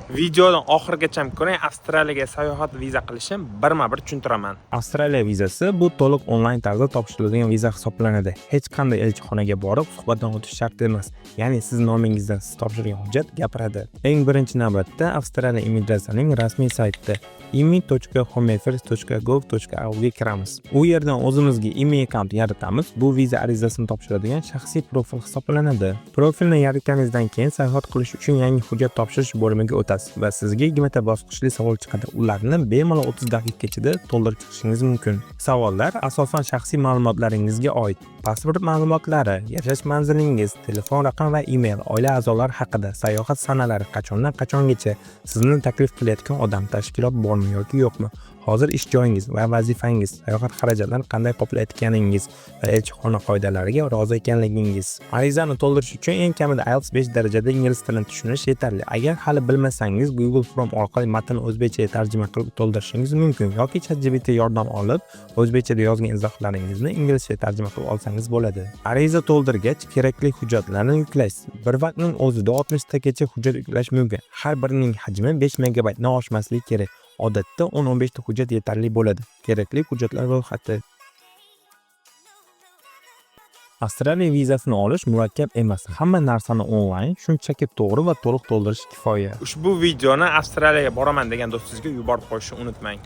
Videodan oxirigacha ko'ring, Avstraliyaga sayohat viza qilishim birma-bir tushuntiraman. Avstraliya vizasi bu to'liq onlayn tarzda topshiriladigan viza hisoblanadi. Hech qanday elchixonaga borib suhbatdan o'tish shart emas. Ya'ni siz nomingizdan siz topshirgan hujjat gapiradi. Eng birinchi navbatda Avstraliya immigratsiyaning rasmiy saytida imi.homeaffairs.gov.au ga kiramiz. U yerdan o'zimizga email akkaunt yaratamiz. Bu viza arizasini topshiradigan shaxsiy profil hisoblanadi. Profilni yaratganingizdan keyin sayohat qilish uchun yangi hujjat topshirish bo'limiga o'tasiz va sizga 20 ta bosqichli savol chiqadi. Ularni bemalol 30 daqiqa ichida to'ldirib chiqishingiz mumkin. Savollar asosan shaxsiy ma'lumotlaringizga oid. Pasport ma'lumotlari, yashash manzilingiz, telefon raqami va email, oila a'zolari haqida, sayohat sanalari, qachondan qachongacha, sizni taklif qilayotgan odam, tashkilot bormi yoki yo'qmi, hozir ish joyingiz va vazifangiz, sayohat xarajatlarini qanday qoplayotganingiz va elchixona qoidalariga rozi ekanligingiz. Arizani to'ldirish uchun eng kamida IELTS 5 darajada ingliz tilini tushunish yetarli. Agar hali bilmasangiz, Google Form orqali matnni o'zbekchaga tarjima qilib to'ldirishingiz mumkin yoki ChatGPT yordam olib, o'zbekchada yozgan izohlaringizni inglizcha tarjima qilib olsangiz bo'ladi. Ariza to'ldirgach, kerakli hujjatlarni yuklaysiz. Bir vaqtning o'zida 60 tagacha hujjat yuklash mumkin. Har birining hajmi 5 megabaytdan oshmasligi kerak. Odatda 10-15 ta hujjat yetarli bo'ladi. Kerakli hujjatlar ro'yxati. Avstraliya vizasini olish murakkab emas. Hamma narsani onlayn, shunchaki to'g'ri va to'liq to'ldirish kifoya. Ushbu videoni Avstraliyaga boraman degan do'stingizga yuborib qo'yishni unutmang.